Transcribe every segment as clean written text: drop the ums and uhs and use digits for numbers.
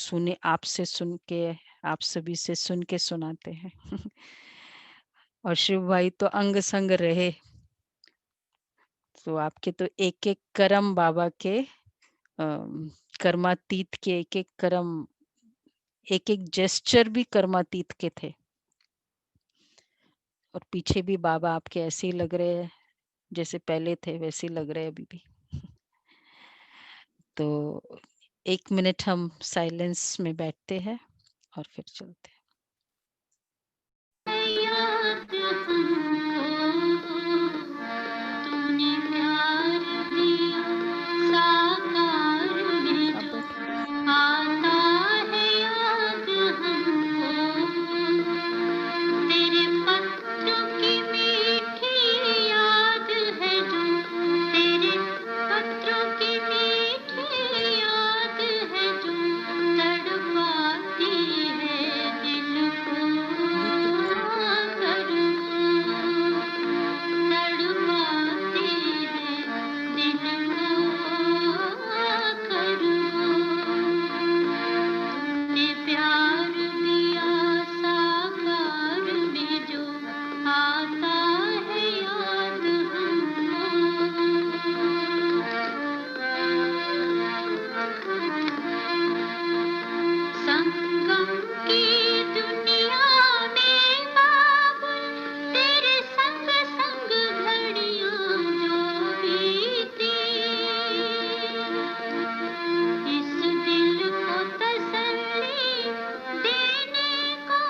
सुने आपसे सुन के, आप सभी से सुन के सुनाते हैं। और शिव भाई तो अंग संग रहे, तो आपके तो एक-एक कर्म बाबा के कर्मातीत के एक-एक कर्म, एक-एक जेस्चर भी कर्मातीत के थे। और पीछे भी बाबा आपके ऐसे ही लग रहे हैं, जैसे पहले थे वैसे ही लग रहे हैं अभी भी। तो 1 मिनट हम साइलेंस में बैठते हैं और फिर चलते हैं। याद हमको तूने प्यार दिया साकार में आप जो बैठो। आता है याद हमको तेरे पत्रों की मीठी याद है जो तेरे पत्रों की मीठी याद है जो तड़पाती है दिल को दीदी करूं तड़पाती है दिल को करूं ने प्यार दिया साकार में जो आता है याद हमको संगम की दुनिया में बाबुल तेरे संग संग घड़ियां जो बीती इस दिल को तसल्ली देने को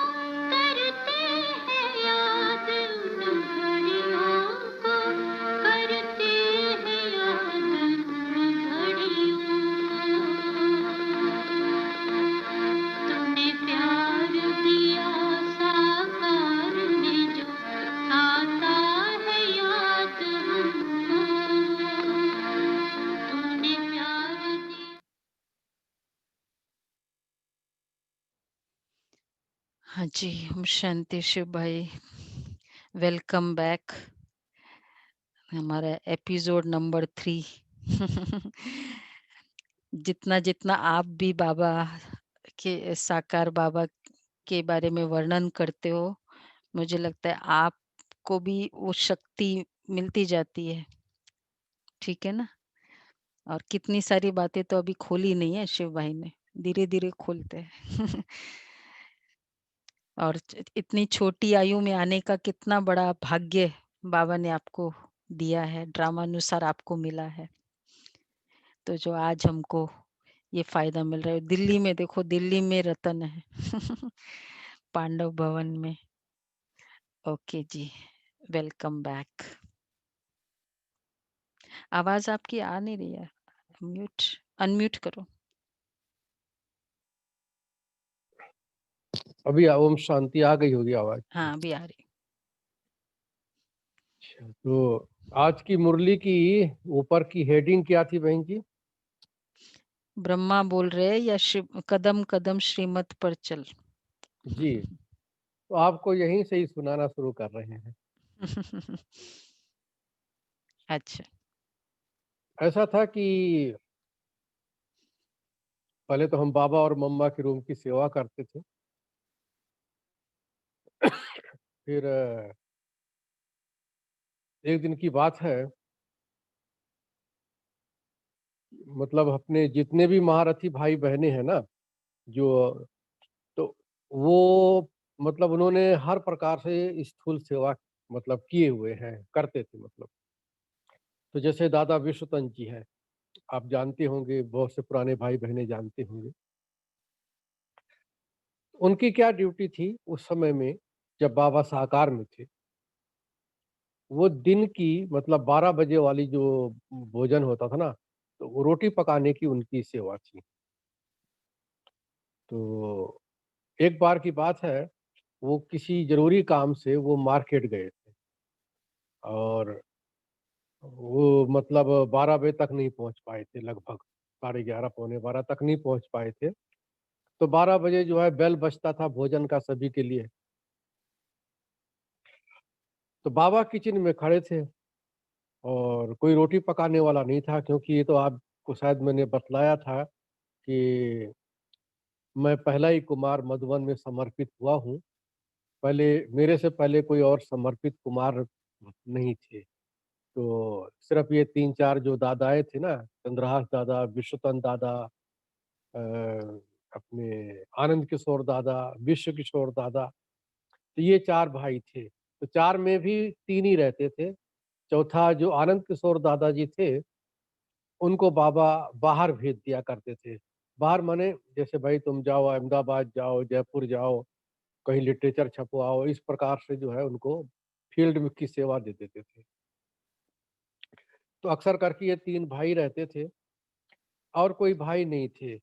करते हैं याद उन घड़ियों को करते हैं याद उन घड़ियों तूने प्यार दिया साकार में जो आता है याद हमको तूने प्यार दिया हाँ जी, ओम शांति शिव भाई, वेलकम बैक। हमारा एपिसोड नंबर 3। जितना-जितना आप भी बाबा के साकार बाबा के बारे में वर्णन करते हो, मुझे लगता है आपको भी वो शक्ति मिलती जाती है, ठीक है ना? और कितनी सारी बातें तो अभी खोली नहीं है शिव भाई ने, धीरे-धीरे खोलते हैं। और इतनी छोटी आयु में आने का कितना बड़ा भाग्य बाबा ने आपको दिया है, ड्रामानुसार आपको मिला है। तो जो आज हमको ये फ़ायदा मिल रहा है, दिल्ली में देखो, दिल्ली में रतन है। पांडव भवन में। ओके जी, वेलकम बैक। आवाज़ आपकी आ नहीं रही है, म्यूट अनम्यूट करो। अभी ओम शांति आ गई होगी आवाज। हाँ, अभी आ रही। तो आज की मुरली की ऊपर की हेडिंग क्या थी बहन जी? ब्रह्मा बोल रहे हैं या शिव, कदम कदम श्रीमत पर चल। जी, तो आपको यहीं से ही सुनाना शुरू कर रहे हैं। अच्छा। ऐसा था कि पहले तो हम बाबा और मम्मा के रूम की सेवा करते थे। फिर एक दिन की बात है, मतलब अपने जितने भी महारथी भाई बहने हैं ना, जो तो वो मतलब उन्होंने हर प्रकार से स्थूल सेवा मतलब किए हुए हैं, करते थे मतलब। तो जैसे दादा विश्वतंत जी हैं, आप जानते होंगे, बहुत से पुराने भाई बहनें जानते होंगे। उनकी क्या ड्यूटी थी उस समय में, जब बाबा साकार में थे? वो दिन की मतलब 12 बजे वाली जो भोजन होता था ना, तो वो रोटी पकाने की उनकी सेवा थी। तो एक बार की बात है, वो किसी जरूरी काम से वो मार्केट गए थे और वो मतलब 12 बजे तक नहीं पहुंच पाए थे, लगभग 11:30 पौने 12 तक नहीं पहुंच पाए थे। तो 12 बजे जो है बेल बजता था भोजन का सभी के लिए। तो बाबा किचन में खड़े थे और कोई रोटी पकाने वाला नहीं था, क्योंकि ये तो आपको शायद मैंने बतलाया था कि मैं पहला ही कुमार मधुबन में समर्पित हुआ हूँ। पहले मेरे से पहले कोई और समर्पित कुमार नहीं थे। तो सिर्फ़ ये 3-4 जो दादाएँ थे ना, चंद्रहास दादा, विश्वतन दादा, अ, अपने आनंद किशोर दादा, विश्व किशोर दादा, तो ये 4 भाई थे। तो 4 में भी 3 ही रहते थे। चौथा जो आनंद किशोर दादाजी थे, उनको बाबा बाहर भेज दिया करते थे। बाहर माने जैसे भाई तुम जाओ अहमदाबाद जाओ, जयपुर जाओ, कहीं लिटरेचर छपवाओ, इस प्रकार से जो है उनको फील्ड में की सेवा दे देते थे। तो अक्सर करके ये 3 भाई रहते थे और कोई भाई नहीं थे।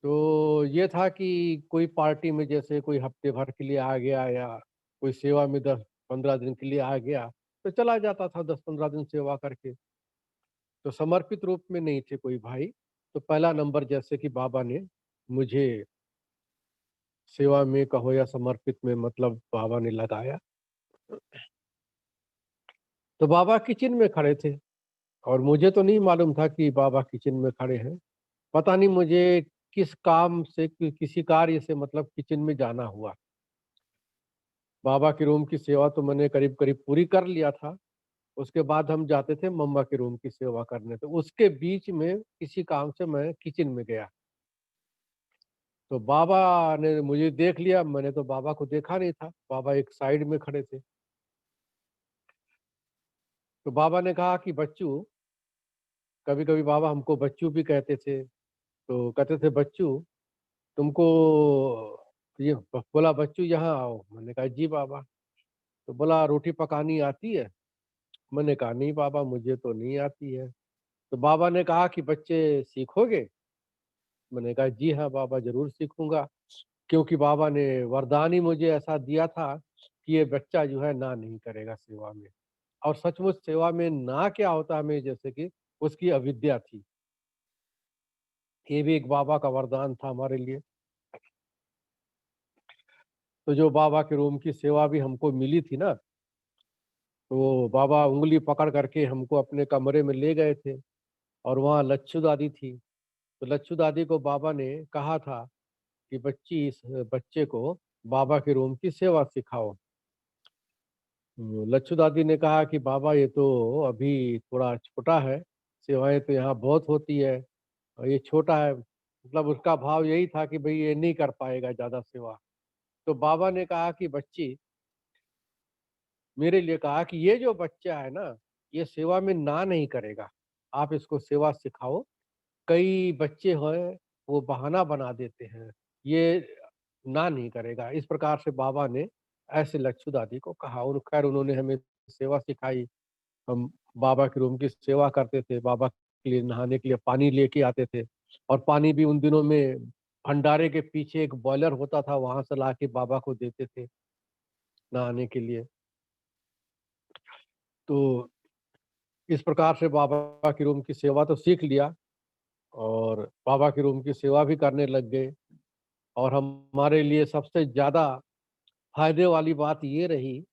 तो ये था कि कोई पार्टी में जैसे कोई हफ्ते भर के लिए आ गया या कोई सेवा में 10-15 दिन के लिए आ गया, तो चला जाता था 10-15 दिन सेवा करके। तो समर्पित रूप में नहीं थे कोई भाई। तो पहला नंबर जैसे कि बाबा ने मुझे सेवा में कहो या समर्पित में मतलब बाबा ने लगाया। तो बाबा किचन में खड़े थे और मुझे तो नहीं मालूम था कि बाबा किचन में खड़े हैं। पता नहीं मुझे किस काम से किसी कार्य से मतलब किचन में जाना हुआ। बाबा के रूम की सेवा तो मैंने करीब-करीब पूरी कर लिया था। उसके बाद हम जाते थे मम्मा के रूम की सेवा करने, तो उसके बीच में किसी काम से मैं किचन में गया। तो बाबा ने मुझे देख लिया, मैंने तो बाबा को देखा नहीं था। बाबा एक साइड में खड़े थे। तो बाबा ने कहा कि बच्चू, कभी-कभी बाबा हमको बच्चू भी कहते थे। तो कहते थे, "बच्चू, तुमको ये" बोला, "बच्चू यहाँ आओ।" मैंने कहा, "जी बाबा।" तो बोला, "रोटी पकानी आती है?" मैंने कहा, "नहीं बाबा, मुझे तो नहीं आती है।" तो बाबा ने कहा कि, "बच्चे सीखोगे?" मैंने कहा, "जी हाँ बाबा, ज़रूर सीखूँगा।" क्योंकि बाबा ने वरदान ही मुझे ऐसा दिया था कि ये बच्चा जो है ना नहीं करेगा सेवा में। और सचमुच सेवा में ना क्या होता हमें जैसे कि उसकी अविद्या थी। ये भी एक बाबा का वरदान था हमारे लिए। तो जो बाबा के रूम की सेवा भी हमको मिली थी ना, तो बाबा उँगली पकड़ करके हमको अपने कमरे में ले गए थे और वहाँ लच्छू दादी थी। तो लच्छू दादी को बाबा ने कहा था कि बच्ची इस बच्चे को बाबा के रूम की सेवा सिखाओ। लच्छू दादी ने कहा कि बाबा ये तो अभी थोड़ा छोटा है, सेवाएँ तो यहाँ बहुत होती है और ये छोटा है। मतलब उसका भाव यही था कि भई ये नहीं कर पाएगा ज़्यादा सेवा। तो बाबा ने कहा कि बच्ची, मेरे लिए कहा कि ये जो बच्चा है ना, ये सेवा में ना नहीं करेगा। आप इसको सेवा सिखाओ। कई बच्चे हैं, वो बहाना बना देते हैं, ये ना नहीं करेगा। इस प्रकार से बाबा ने ऐसे लच्छू दादी को कहा और ख़ैर उन्होंने हमें सेवा सिखाई। हम बाबा के रूम की सेवा करते थे, बाबा के लिए नहाने के लिए पानी लेके आते थे और पानी भी उन दिनों में भंडारे के पीछे एक बॉयलर होता था, वहाँ से लाके बाबा को देते थे नहाने के लिए। तो इस प्रकार से बाबा के रूम की सेवा तो सीख लिया और बाबा के रूम की सेवा भी करने लग गए और हमारे लिए सबसे ज़्यादा फ़ायदे वाली बात ये रही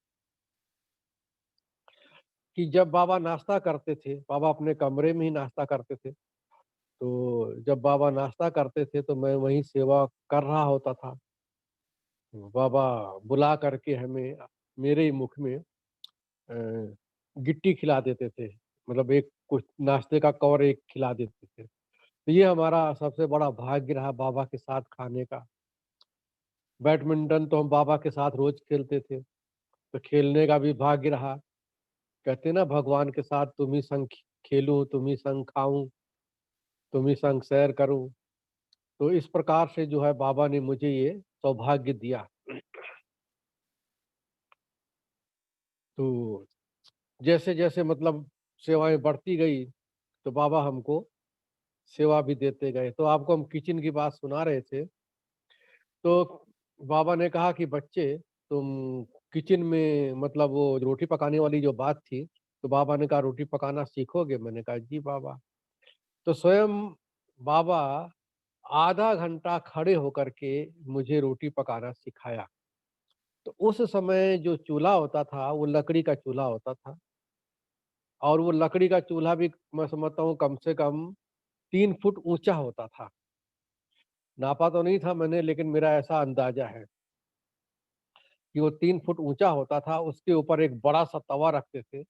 कि जब बाबा नाश्ता करते थे, बाबा अपने कमरे में ही नाश्ता करते थे। तो जब बाबा नाश्ता करते थे तो मैं वहीं सेवा कर रहा होता था। बाबा बुला करके हमें मेरे ही मुख में गिट्टी खिला देते थे। मतलब एक कुछ नाश्ते का कवर एक खिला देते थे। तो ये हमारा सबसे बड़ा भाग्य रहा बाबा के साथ खाने का। बैडमिंटन तो हम बाबा के साथ रोज़ खेलते थे, तो खेलने का भी भाग्य रहा। कहते हैं ना भगवान के साथ तुम ही संग खेलूँ, तुम ही संग खाऊँ, तुम ही संग सैर करूँ। तो इस प्रकार से जो है बाबा ने मुझे ये सौभाग्य दिया। तो जैसे-जैसे मतलब सेवाएँ बढ़ती गई, तो बाबा हमको सेवा भी देते गए। तो आपको हम किचन की बात सुना रहे थे, तो बाबा ने कहा कि बच्चे तुम किचन में मतलब वो रोटी पकाने वाली जो बात थी, तो बाबा ने कहा रोटी पकाना सीखोगे? मैंने कहा जी बाबा। तो स्वयं बाबा आधा घंटा खड़े होकर के मुझे रोटी पकाना सिखाया। तो उस समय जो चूल्हा होता था, वो लकड़ी का चूल्हा होता था और वो लकड़ी का चूल्हा भी मैं समझता हूँ कम से कम 3 फुट ऊँचा होता था। नापा तो नहीं था मैंने, लेकिन मेरा ऐसा अंदाजा है कि वो 3 फुट ऊँचा होता था, उसके ऊपर एक बड़ा-सा तवा रखते थे।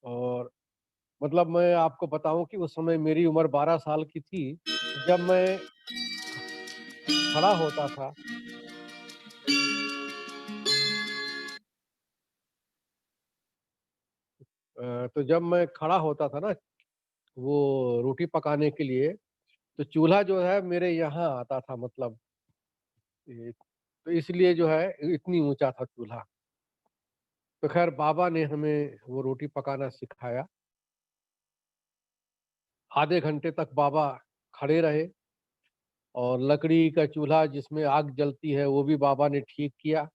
और मतलब मैं आपको बताऊँ कि उस समय मेरी उम्र 12 साल की थी, जब मैं खड़ा होता था। तो जब मैं खड़ा होता था ना, वो रोटी पकाने के लिए, तो चूल्हा जो है मेरे यहाँ आता था, मतलब तो इसलिए जो है इतनी ऊँचा था चूल्हा। तो ख़ैर बाबा ने हमें वो रोटी पकाना सिखाया। आधे घंटे तक बाबा खड़े रहे, और लकड़ी का चूल्हा जिसमें आग जलती है वो भी बाबा ने ठीक किया,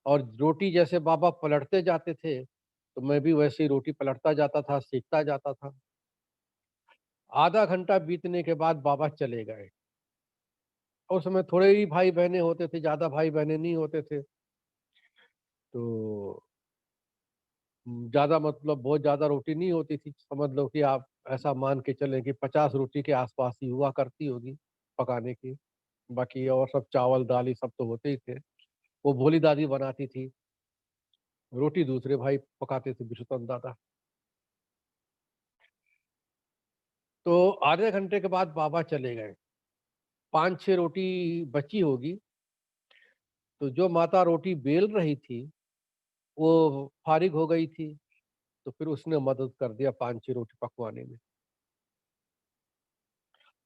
और रोटी जैसे बाबा पलटते जाते थे, तो मैं भी वैसे ही रोटी पलटता जाता था, सेंकता जाता था। आधा घंटा बीतने के बाद बाबा चले गए। उस समय थोड़े ही भाई-बहनें होते थे, ज़्यादा भाई-बहनें नहीं होते थे। तो ज़्यादा मतलब बहुत ज़्यादा रोटी नहीं होती थी। समझ लो कि आप ऐसा मान के चलें कि 50 रोटी के आस-पास ही हुआ करती होगी पकाने की। बाकी और सब चावल, दाल ये सब तो होते ही थे। वो भोली दादी बनाती थी, रोटी दूसरे भाई पकाते थे, बिशुतन दादा। तो आधे घंटे के बाद बाबा चले गए। 5-6 रोटी बची होगी, तो जो माता रोटी बेल रही थी, वो फ़ारिग हो गई थी, तो फिर उसने मदद कर दिया 5-6 रोटी पकवाने में।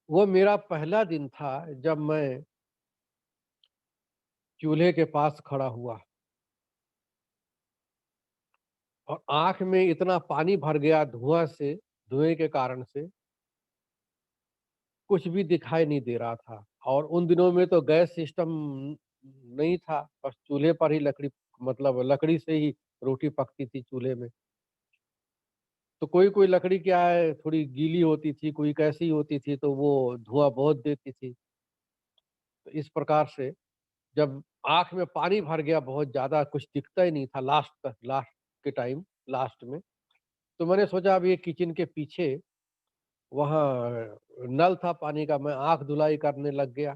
वो मेरा पहला दिन था जब मैं चूल्हे के पास खड़ा हुआ, और आँख में इतना पानी भर गया धुएँ के कारण से, कुछ भी दिखाई नहीं दे रहा था। और उन दिनों में तो गैस सिस्टम नहीं था, बस चूल्हे पर ही मतलब लकड़ी से ही रोटी पकती थी चूल्हे में। तो कोई-कोई लकड़ी क्या है, थोड़ी गीली होती थी, कोई कैसी होती थी, तो वो धुआँ बहुत देती थी। तो इस प्रकार से जब आँख में पानी भर गया बहुत ज़्यादा, कुछ दिखता ही नहीं था लास्ट तक, लास्ट में, तो मैंने सोचा अब ये किचन के पीछे वहाँ नल था पानी का, मैं आँख धुलाई करने लग गया।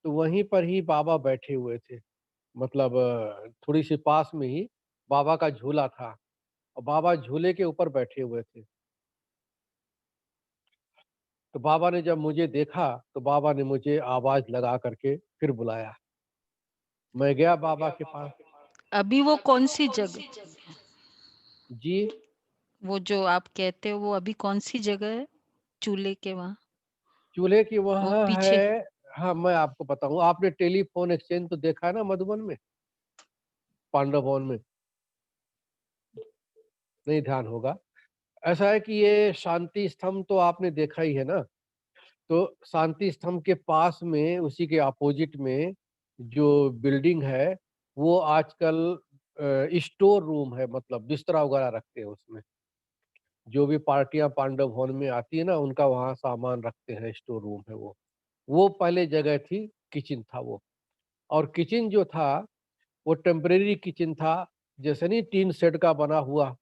तो वहीं पर ही बाबा बैठे हुए थे, मतलब थोड़ी-सी पास में ही बाबा का झूला था, और बाबा झूले के ऊपर बैठे हुए थे। तो बाबा ने जब मुझे देखा, तो बाबा ने मुझे आवाज़ लगा कर के फिर बुलाया। मैं गया बाबा के पास। अभी वो कौन-सी जगह, जी, वो जो आप कहते हो वो अभी कौन-सी जगह है? चूल्हे के वहाँ? चूल्हे की वो वहाँ पीछे? है। हाँ, मैं आपको बताऊँ, आपने टेलीफ़ोन एक्सचेंज तो देखा है ना मधुबन में, पांडव भवन में? नहीं ध्यान होगा। ऐसा है कि ये शांति स्तंभ तो आपने देखा ही है ना? तो शांति स्तंभ के पास में, उसी के अपोज़िट में जो बिल्डिंग है, वो आजकल स्टोर रूम है, मतलब बिस्तरा वगैरह रखते हैं उसमें। जो भी पार्टियाँ पांडव भवन में आती है ना, उनका वहाँ सामान रखते हैं, स्टोर रूम है वो। वो पहले जगह थी, किचन था वो। और किचन जो था, वो टेम्परेरी किचन था, जैसे नहीं टीन शेड का बना हुआ,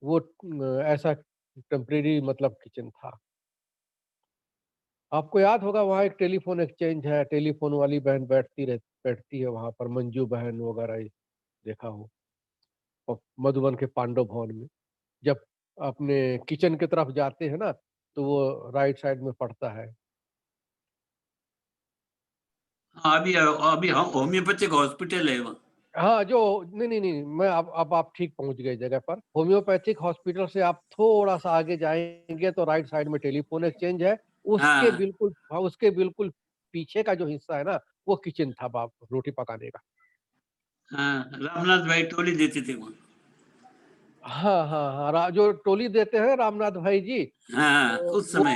वो ऐसा टेम्परेरी मतलब किचन था। आपको याद होगा वहाँ एक टेलीफ़ोन एक्सचेंज है, टेलीफ़ोन वाली बहन बैठती है वहाँ पर, मंजू बहन वगैरह, ये देखा हो मधुबन के पांडव भवन में। जब अपने किचन की तरफ जाते हैं ना, तो वो राइट साइड में पड़ता है। हाँ, अभी हाँ, होम्योपैथिक हॉस्पिटल है वहाँ। हाँ, जो नहीं, नहीं, नहीं, मैं अब आप ठीक पहुँच गए जगह पर। होम्योपैथिक हॉस्पिटल से आप थोड़ा-सा आगे जाएँगे तो राइट साइड में टेलीफ़ोन एक्सचेंज है। उसके हाँ, बिल्कुल हाँ, उसके बिल्कुल पीछे का जो हिस्सा है ना, वो किचन था बाप रोटी पकाने का। हाँ, रामनाथ भाई टोली देते थे वहाँ। हाँ, हाँ, हाँ, रा जो टोली देते हैं रामनाथ भाई जी, हाँ, तो उस समय।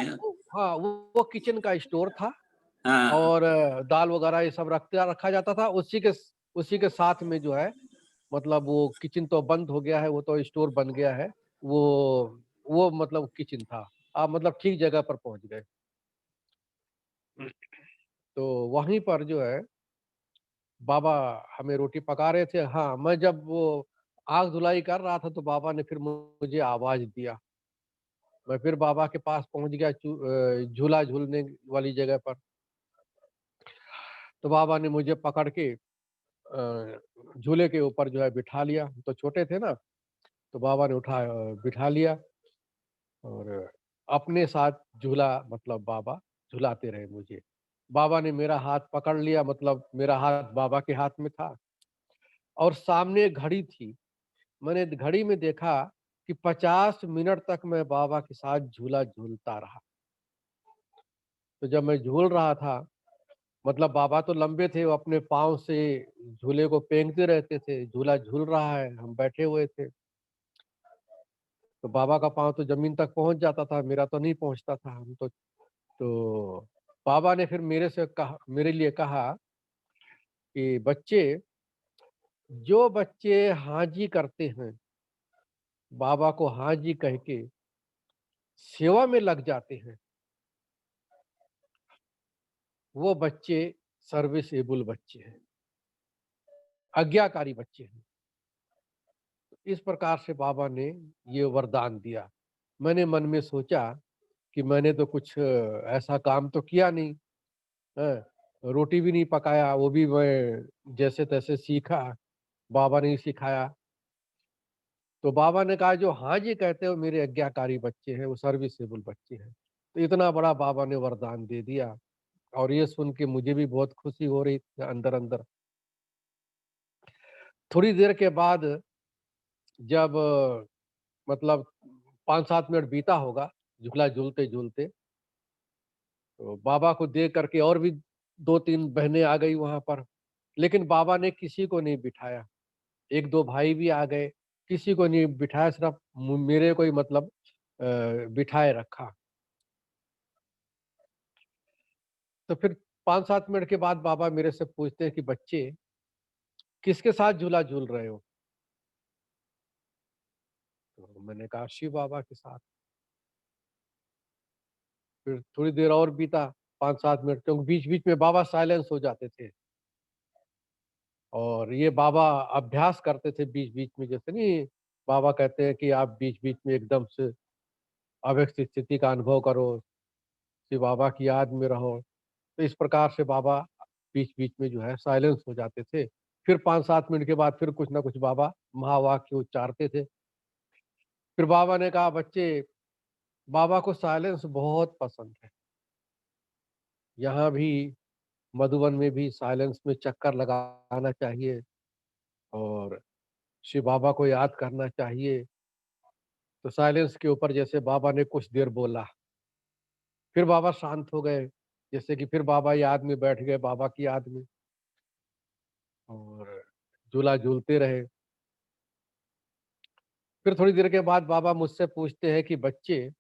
हाँ, वो किचन का स्टोर था। हाँ, और दाल वगैरह ये सब रखा जाता था। उसी के साथ में जो है, मतलब वो किचन तो बंद हो गया है, वो तो स्टोर बन गया है। वो मतलब किचन था। आप मतलब ठीक जगह पर पहुँच गए। तो वहीं पर जो है, बाबा हमें रोटी पका रहे थे। हाँ, मैं जब वो आग धुलाई कर रहा था, तो बाबा ने फिर मुझे आवाज़ दिया। मैं फिर बाबा के पास पहुँच गया झूला झूलने वाली जगह पर। तो बाबा ने मुझे पकड़ के झूले के ऊपर जो है बिठा लिया। हम तो छोटे थे ना, तो बाबा ने बिठा लिया और अपने साथ झूला मतलब बाबा झुलाते रहे मुझे। बाबा ने मेरा हाथ पकड़ लिया, मतलब मेरा हाथ बाबा के हाथ में था और सामने एक घड़ी थी। मैंने घड़ी में देखा कि 50 मिनट तक मैं बाबा के साथ झूला झूलता रहा। तो जब मैं झूल रहा था, मतलब बाबा तो लंबे थे, वो अपने पाँव से झूले को फेंकते रहते थे, झूला झूल रहा है, हम बैठे हुए थे। तो बाबा का पाँव तो ज़मीन तक पहुँच जाता था, मेरा तो नहीं पहुँचता था। हम तो बाबा ने फिर मेरे लिए कहा कि बच्चे, जो बच्चे हाँ जी करते हैं, बाबा को हाँ जी कह के सेवा में लग जाते हैं, वो बच्चे सर्विसेबल बच्चे हैं, आज्ञाकारी बच्चे हैं। इस प्रकार से बाबा ने ये वरदान दिया। मैंने मन में सोचा कि मैंने तो कुछ ऐसा काम तो किया नहीं, हैं? रोटी भी नहीं पकाया, वो भी मैं जैसे-तैसे सीखा, बाबा ने ही सिखाया। तो बाबा ने कहा जो हाँ जी कहते हो मेरे आज्ञाकारी बच्चे हैं, वो सर्विसेबल बच्चे हैं। तो इतना बड़ा बाबा ने वरदान दे दिया और ये सुन के मुझे भी बहुत खुशी हो रही थी अंदर-अंदर। थोड़ी देर के बाद जब मतलब 5-7 मिनट बीता होगा झूला झूलते-झूलते, तो बाबा को देख कर के और भी 2-3 बहनें आ गई वहाँ पर, लेकिन बाबा ने किसी को नहीं बिठाया। 1-2 भाई भी आ गए, किसी को नहीं बिठाया, सिर्फ मेरे को ही मतलब बिठाए रखा। तो फिर 5-7 मिनट के बाद बाबा मेरे से पूछते हैं कि बच्चे, किसके साथ झूला झूल रहे हो? तो मैंने कहा शिव बाबा के साथ। फिर थोड़ी देर और बीता, 5-7 मिनट, क्योंकि बीच-बीच में बाबा साइलेंस हो जाते थे और ये बाबा अभ्यास करते थे बीच-बीच में, जैसे नहीं बाबा कहते हैं कि आप बीच-बीच में एकदम से अव्यक्त स्थिति का अनुभव करो, शिव बाबा की याद में रहो। तो इस प्रकार से बाबा बीच-बीच में जो है साइलेंस हो जाते थे। फिर 5-7 मिनट के बाद फिर कुछ न कुछ बाबा महावाक्य उच्चारते थे। फिर बाबा ने कहा बच्चे, बाबा को साइलेंस बहुत पसंद है। यहाँ भी मधुबन में भी साइलेंस में चक्कर लगाना चाहिए और शिव बाबा को याद करना चाहिए। तो साइलेंस के ऊपर जैसे बाबा ने कुछ देर बोला, फिर बाबा शांत हो गए। जैसे कि फिर बाबा याद में बैठ गए, बाबा की याद में, और झूला झूलते रहे। फिर थोड़ी देर के बाद बाबा मुझसे पूछते हैं कि बच्चे,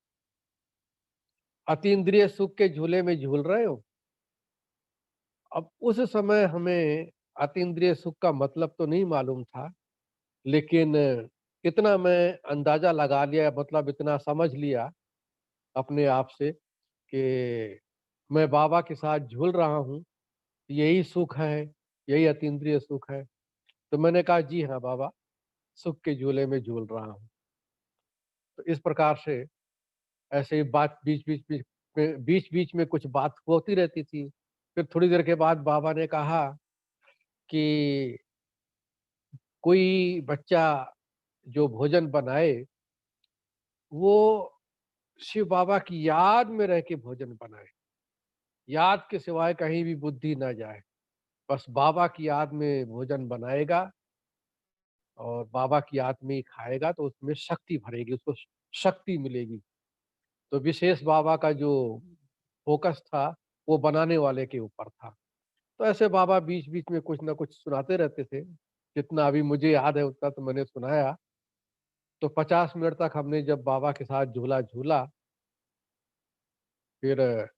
अतीन्द्रिय सुख के झूले में झूल रहे हो? अब उस समय हमें अतीन्द्रिय सुख का मतलब तो नहीं मालूम था, लेकिन इतना मैं अंदाजा लगा लिया, मतलब इतना समझ लिया अपने आप से कि मैं बाबा के साथ झूल रहा हूँ, यही सुख है, यही अतीन्द्रिय सुख है। तो मैंने कहा जी हाँ बाबा, सुख के झूले में झूल रहा हूँ। तो इस प्रकार से ऐसे ही बात बीच-बीच में कुछ बात होती रहती थी। फिर थोड़ी देर के बाद बाबा ने कहा कि कोई बच्चा जो भोजन बनाए, वो शिव बाबा की याद में रह के भोजन बनाए। याद के सिवाय कहीं भी बुद्धि ना जाए। बस बाबा की याद में भोजन बनाएगा और बाबा की याद में ही खाएगा, तो उसमें शक्ति भरेगी, उसको शक्ति मिलेगी। तो विशेष बाबा का जो फ़ोकस था, वो बनाने वाले के ऊपर था। तो ऐसे बाबा बीच-बीच में कुछ न कुछ सुनाते रहते थे। जितना अभी मुझे याद है उतना तो मैंने सुनाया। तो 50 मिनट तक हमने जब बाबा के साथ झूला झूला, फिर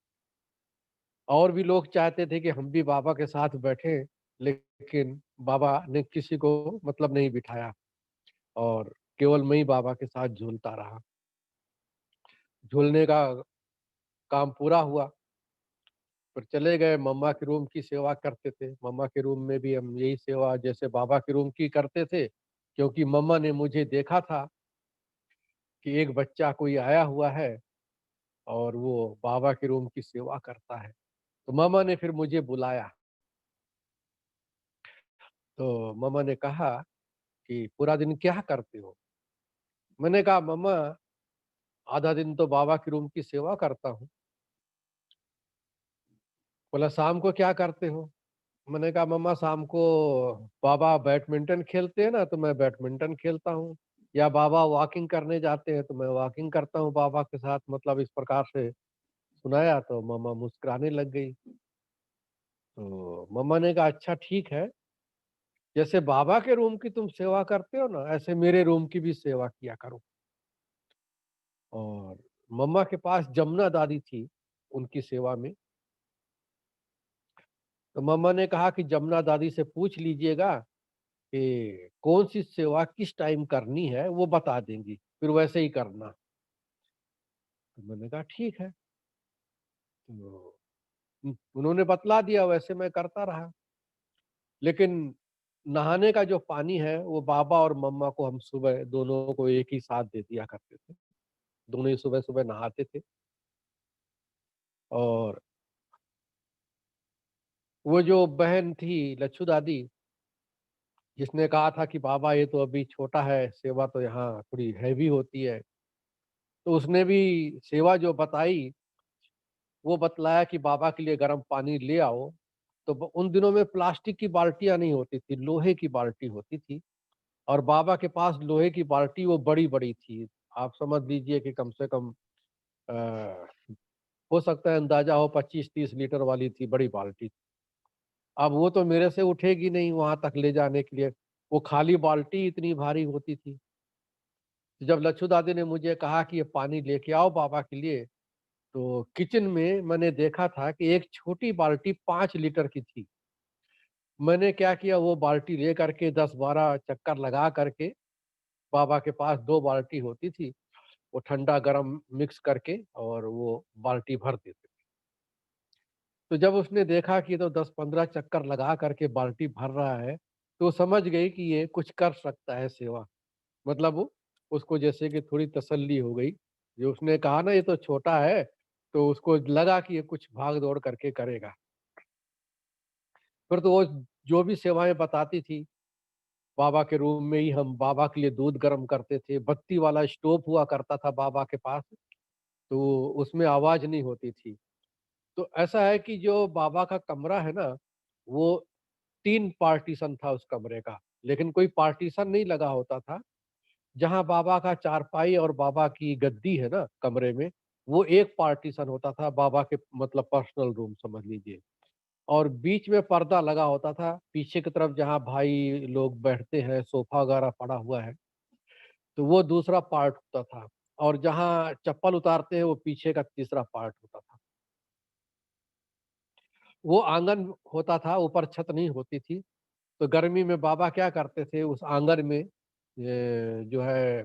और भी लोग चाहते थे कि हम भी बाबा के साथ बैठें, लेकिन बाबा ने किसी को मतलब नहीं बिठाया और केवल मैं ही बाबा के साथ झूलता रहा। झूलने का काम पूरा हुआ, फिर चले गए, मम्मा के रूम की सेवा करते थे। मम्मा के रूम में भी हम यही सेवा जैसे बाबा के रूम की करते थे, क्योंकि मम्मा ने मुझे देखा था कि एक बच्चा कोई आया हुआ है और वो बाबा के रूम की सेवा करता है। तो मामा ने फिर मुझे बुलाया। तो मामा ने कहा कि पूरा दिन क्या करते हो? मैंने कहा मम्मा आधा दिन तो बाबा के रूम की सेवा करता हूँ। बोला शाम को क्या करते हो? मैंने कहा मम्मा शाम को बाबा बैडमिंटन खेलते हैं ना तो मैं बैडमिंटन खेलता हूँ, या बाबा वॉकिंग करने जाते हैं तो मैं वॉकिंग करता हूँ बाबा के साथ। मतलब इस प्रकार से सुनाया तो मम्मा मुस्कुराने लग गई। तो मम्मा ने कहा अच्छा ठीक है, जैसे बाबा के रूम की तुम सेवा करते हो ना ऐसे मेरे रूम की भी सेवा किया करो। और मम्मा के पास जमुना दादी थी उनकी सेवा में। तो मम्मा ने कहा कि जमुना दादी से पूछ लीजिएगा कि कौन सी सेवा किस टाइम करनी है, वो बता देंगी, फिर वैसे ही करना। तो मैंने कहा ठीक है। तो उन्होंने बतला दिया, वैसे मैं करता रहा। लेकिन नहाने का जो पानी है वो बाबा और मम्मा को हम सुबह दोनों को एक ही साथ दे दिया करते थे। दोनों ही सुबह सुबह नहाते थे। और वो जो बहन थी लच्छू दादी, जिसने कहा था कि बाबा ये तो अभी छोटा है, सेवा तो यहाँ थोड़ी हैवी होती है, तो उसने भी सेवा जो बताई वो बतलाया कि बाबा के लिए गर्म पानी ले आओ। तो उन दिनों में प्लास्टिक की बाल्टियां नहीं होती थी, लोहे की बाल्टी होती थी। और बाबा के पास लोहे की बाल्टी वो बड़ी बड़ी थी। आप समझ लीजिए कि कम से कम अ, हो सकता है अंदाजा हो 25-30 लीटर वाली थी, बड़ी बाल्टी। अब वो तो मेरे से उठेगी नहीं वहां तक ले जाने के लिए, वो खाली बाल्टी इतनी भारी होती थी। तो जब लच्छू दादी ने मुझे कहा कि ये पानी लेके आओ बाबा के लिए, तो किचन में मैंने देखा था कि एक छोटी बाल्टी 5 लीटर की थी। मैंने क्या किया, वो बाल्टी ले करके 10-12 चक्कर लगा करके, बाबा के पास 2 बाल्टी होती थी, वो ठंडा गरम मिक्स करके और वो बाल्टी भर देते थे। तो जब उसने देखा कि ये तो 10-15 चक्कर लगा करके बाल्टी भर रहा है, तो वो समझ गई कि ये कुछ कर सकता है सेवा। मतलब वो उसको जैसे कि थोड़ी तसल्ली हो गई। जो उसने कहा ना ये तो छोटा है, तो उसको लगा कि ये कुछ भाग-दौड़ करके करेगा। फिर तो वो जो भी सेवाएँ बताती थी, बाबा के रूम में ही हम बाबा के लिए दूध गर्म करते थे। बत्ती वाला स्टोव हुआ करता था बाबा के पास, तो उसमें आवाज़ नहीं होती थी। तो ऐसा है कि जो बाबा का कमरा है ना, वो 3 पार्टीशन था उस कमरे का, लेकिन कोई पार्टीशन नहीं लगा होता था। जहाँ बाबा का चारपाई और बाबा की गद्दी है ना कमरे में, वो एक पार्टीशन होता था बाबा के, मतलब पर्सनल रूम समझ लीजिए। और बीच में पर्दा लगा होता था, पीछे की तरफ जहाँ भाई लोग बैठते हैं, सोफ़ा वगैरह पड़ा हुआ है, तो वो दूसरा पार्ट होता था। और जहाँ चप्पल उतारते हैं, वो पीछे का तीसरा पार्ट होता था। वो आँगन होता था, ऊपर छत नहीं होती थी। तो गर्मी में बाबा क्या करते थे, उस आँगन में जो है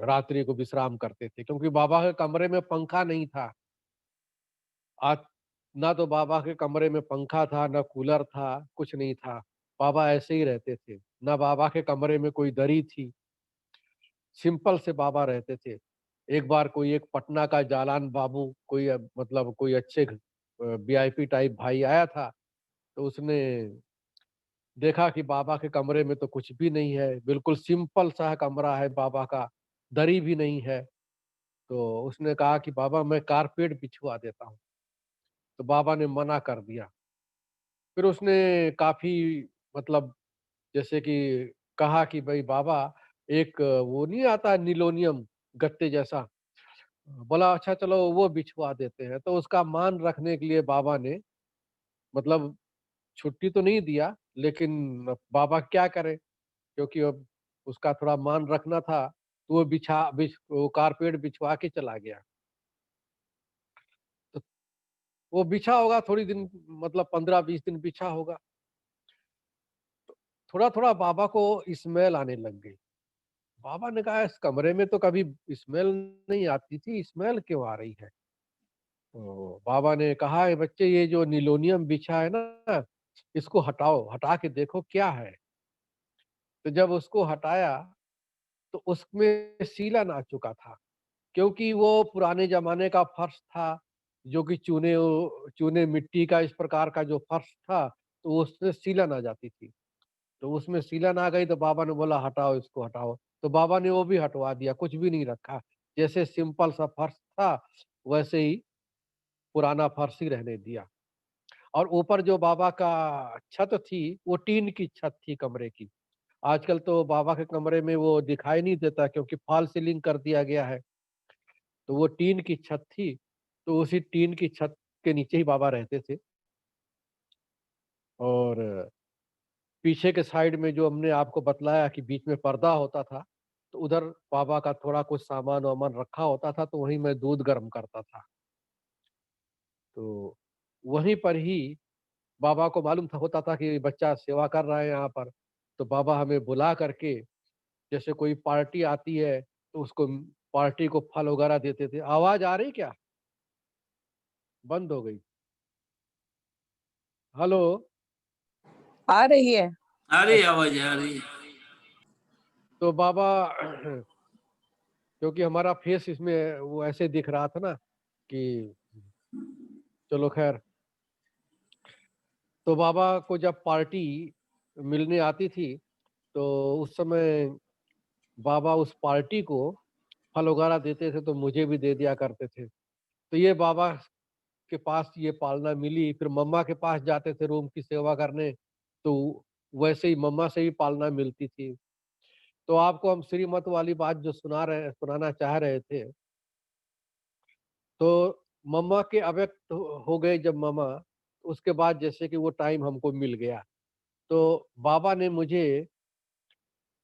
रात्रि को विश्राम करते थे, क्योंकि बाबा के कमरे में पंखा नहीं था। आज ना तो बाबा के कमरे में पंखा था, ना कूलर था, कुछ नहीं था। बाबा ऐसे ही रहते थे। ना बाबा के कमरे में कोई दरी थी, सिंपल से बाबा रहते थे। एक बार कोई एक पटना का जालान बाबू, कोई मतलब कोई अच्छे वीआईपी टाइप भाई आया था, तो उसने देखा कि बाबा के कमरे में तो कुछ भी नहीं है, बिल्कुल सिंपल सा कमरा है बाबा का, दरी भी नहीं है। तो उसने कहा कि बाबा मैं कारपेट बिछवा देता हूँ। तो बाबा ने मना कर दिया। फिर उसने काफ़ी, मतलब जैसे कि कहा कि भई बाबा एक वो नहीं आता निलोनियम गत्ते जैसा, बोला अच्छा चलो वो बिछवा देते हैं। तो उसका मान रखने के लिए बाबा ने, मतलब छुट्टी तो नहीं दिया, लेकिन अब बाबा क्या करें? क्योंकि अब उसका थोड़ा मान रखना था, तो वो कारपेट बिछवा के चला गया। तो वो बिछा होगा थोड़ी दिन, मतलब 15-20 दिन बिछा होगा। थोड़ा-थोड़ा बाबा को स्मेल आने लग गई। बाबा ने कहा इस कमरे में तो कभी स्मेल नहीं आती थी, स्मेल क्यों आ रही है? तो बाबा ने कहा "ये बच्चे ये जो निलोनियम बिछा है ना, इसको हटाओ, हटा के देखो क्या है?" तो जब उसको हटाया तो उसमें सीलन आ चुका था, क्योंकि वो पुराने ज़माने का फर्श था, जो कि चूने मिट्टी का इस प्रकार का जो फर्श था, तो उसमें सीलन आ जाती थी। तो उसमें सीलन आ गई तो बाबा ने बोला हटाओ इसको हटाओ, तो बाबा ने वो भी हटवा दिया, कुछ भी नहीं रखा। जैसे सिंपल सा फर्श था, वैसे ही पुराना फर्श ही रहने दिया। और ऊपर जो बाबा का छत थी, वो टीन की छत थी कमरे की। आजकल तो बाबा के कमरे में वो दिखाई नहीं देता, क्योंकि फॉल सीलिंग कर दिया गया है। तो वो टीन की छत थी, तो उसी टीन की छत के नीचे ही बाबा रहते थे। और पीछे के साइड में जो हमने आपको बतलाया कि बीच में पर्दा होता था, तो उधर बाबा का थोड़ा कुछ सामान-वामान रखा होता था, तो वहीं मैं दूध गर्म करता था। तो वहीं पर ही बाबा को मालूम था होता था कि बच्चा सेवा कर रहा है यहाँ पर, तो बाबा हमें बुला करके, जैसे कोई पार्टी आती है, तो उसको पार्टी को फल वगैरह देते थे। आवाज़ आ रही क्या? बंद हो गई। हेलो? आ रही है। आ रही है, अच्छा, आवाज आ रही है। तो बाबा क्योंकि हमारा फेस इसमें वो ऐसे दिख रहा था ना कि चलो खैर, तो बाबा को जब पार्टी मिलने आती थी, तो उस समय बाबा उस पार्टी को फल वगैरह देते थे, तो मुझे भी दे दिया करते थे। तो ये बाबा के पास ये पालना मिली, फिर मम्मा के पास जाते थे रूम की सेवा करने, तो वैसे ही मम्मा से ही पालना मिलती थी। तो आपको हम श्रीमत वाली बात जो सुनाना चाह रहे थे, तो मम्मा के अव्यक्त हो गए जब मम्मा, उसके बाद जैसे कि वो टाइम हमको मिल गया, तो बाबा ने मुझे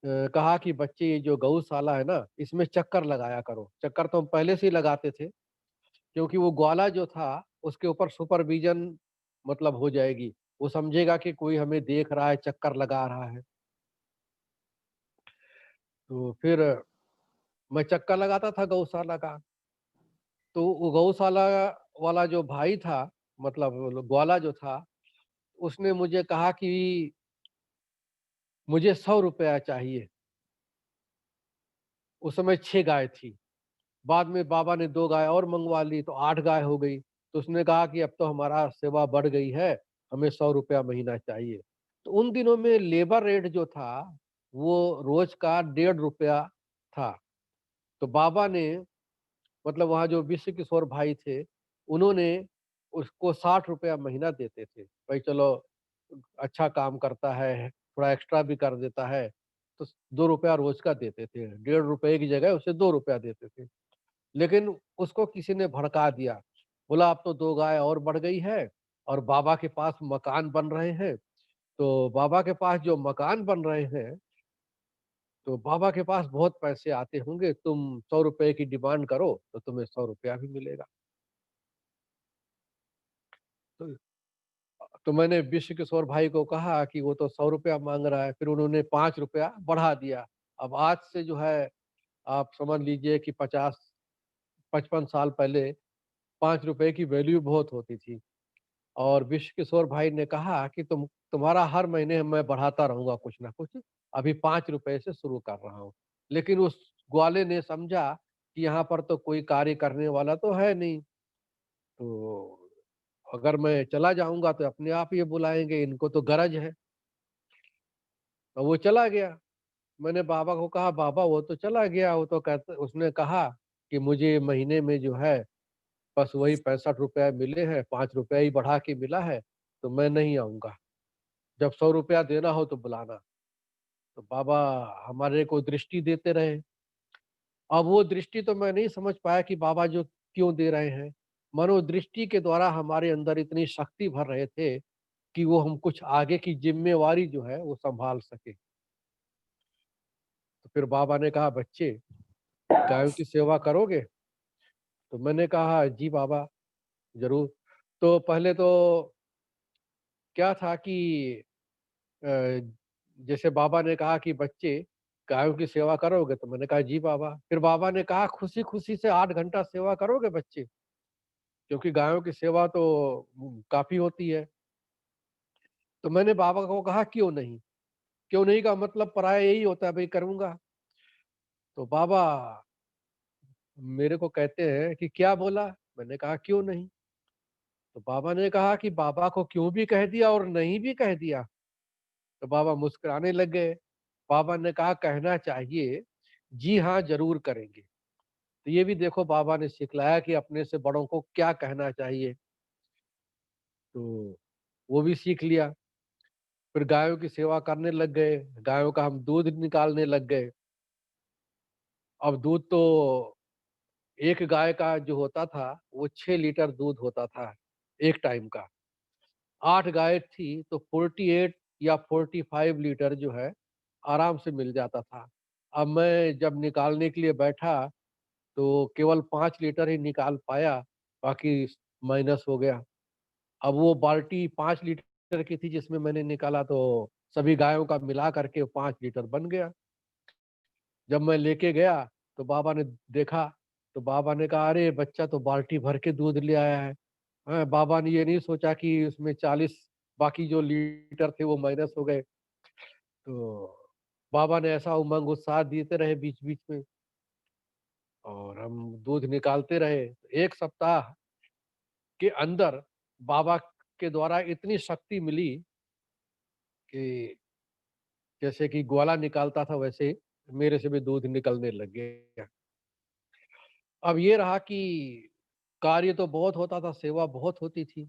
कहा कि बच्चे ये जो गौशाला है ना, इसमें चक्कर लगाया करो। चक्कर तो हम पहले से ही लगाते थे, क्योंकि वो ग्वाला जो था, उसके ऊपर सुपरविज़न मतलब हो जाएगी। वो समझेगा कि कोई हमें देख रहा है, चक्कर लगा रहा है। तो फिर मैं चक्कर लगाता था गौशाला का। तो वो गौशाला वाला जो भाई था, मतलब ग्वाला जो था, उसने मुझे कहा कि मुझे ₹100 चाहिए। उस समय 6 गाय थी। बाद में बाबा ने 2 गाय और मँगवा ली, तो 8 गाय हो गई। तो उसने कहा कि अब तो हमारा सेवा बढ़ गई है, हमें ₹100 महीना चाहिए। तो उन दिनों में लेबर रेट जो था, वो रोज़ का ₹1.5 था। तो बाबा ने, मतलब वहाँ जो विश्व किशोर भाई थे, उन्होंने उसको ₹60 महीना देते थे। भाई चलो, अच्छा काम करता है, थोड़ा एक्स्ट्रा भी कर देता है, तो ₹2 रोज़ का देते थे। ₹1.5 की जगह उसे ₹2 देते थे। लेकिन उसको किसी ने भड़का दिया। बोला अब तो 2 गाय और बढ़ गई है, और बाबा के पास मकान बन रहे हैं। तो बाबा के पास जो मकान बन रहे हैं, तो बाबा के पास बहुत पैसे आते होंगे, तुम ₹100 की डिमांड करो, तो तुम्हें ₹100 भी मिलेगा। तो मैंने विश्व किशोर भाई को कहा कि वो तो ₹100 माँग रहा है, फिर उन्होंने ₹5 बढ़ा दिया। अब आज से जो है, आप समझ लीजिए कि 50-55 साल पहले ₹5 की वैल्यू बहुत होती थी। और विश्व किशोर भाई ने कहा कि तुम्हारा हर महीने मैं बढ़ाता रहूँगा कुछ ना कुछ, अभी ₹5 से शुरू कर रहा हूँ। लेकिन उस ग्वाले ने समझा कि यहाँ पर तो कोई कार्य करने वाला तो है नहीं, तो अगर मैं चला जाऊँगा तो अपने आप ये बुलाएँगे, इनको तो गरज है। तो वो चला गया। मैंने बाबा को कहा, बाबा वो तो चला गया, वो तो कहते उसने कहा कि मुझे महीने में जो है बस वही ₹65 मिले हैं, ₹5 ही बढ़ा के मिला है, तो मैं नहीं आऊँगा। जब ₹100 देना हो तो बुलाना। तो बाबा हमारे को दृष्टि देते रहे। अब वो दृष्टि तो मैं नहीं समझ पाया कि बाबा जो क्यों दे रहे हैं। मानो दृष्टि के द्वारा हमारे अंदर इतनी शक्ति भर रहे थे कि वो हम कुछ आगे की ज़िम्मेवारी जो है वो सँभाल सकें। तो फिर बाबा ने कहा, बच्चे गायों की सेवा करोगे? तो मैंने कहा, जी बाबा, ज़रूर। तो पहले तो क्या था कि अ, जैसे बाबा ने कहा कि बच्चे गायों की सेवा करोगे? तो मैंने कहा, जी बाबा। फिर बाबा ने कहा, खुशी-खुशी से 8 घंटा सेवा करोगे बच्चे? क्योंकि गायों की सेवा तो काफ़ी होती है। तो मैंने बाबा को कहा, क्यों नहीं? क्यों नहीं का मतलब पराया यही होता है, भई करूँगा। तो बाबा मेरे को कहते हैं कि क्या बोला? मैंने कहा क्यों नहीं? तो बाबा ने कहा कि बाबा को क्यों भी कह दिया और नहीं भी कह दिया? तो बाबा मुस्कुराने लग गए। बाबा ने कहा कहना चाहिए, जी हाँ, ज़रूर करेंगे। तो ये भी देखो बाबा ने सिखलाया कि अपने से बड़ों को क्या कहना चाहिए। तो वो भी सीख लिया। फिर गायों की सेवा करने लग गए, गायों का हम दूध निकालने लग गए। अब दूध तो एक गाय का जो होता था, वो 6 लीटर दूध होता था, एक टाइम का। 8 गाय थी तो 48 या 45 लीटर जो है, आराम से मिल जाता था। अब मैं जब निकालने के लिए बैठा, तो केवल 5 लीटर ही निकाल पाया, बाकी माइनस हो गया। अब वो बाल्टी 5 लीटर की थी जिसमें मैंने निकाला, तो सभी गायों का मिला करके 5 लीटर बन गया। जब मैं लेके गया तो बाबा ने देखा, तो बाबा ने कहा, "अरे! बच्चा तो बाल्टी भर के दूध ले आया है।" बाबा ने ये नहीं सोचा कि उसमें 40 बाकी जो लीटर थे वो माइनस हो गए। तो बाबा ने ऐसा उमंग उत्साह देते रहे बीच-बीच में और हम दूध निकालते रहे। 1 सप्ताह के अंदर बाबा के द्वारा इतनी शक्ति मिली कि जैसे कि ग्वाला निकालता था वैसे मेरे से भी दूध निकलने लग गया। अब ये रहा कि कार्य तो बहुत होता था, सेवा बहुत होती थी,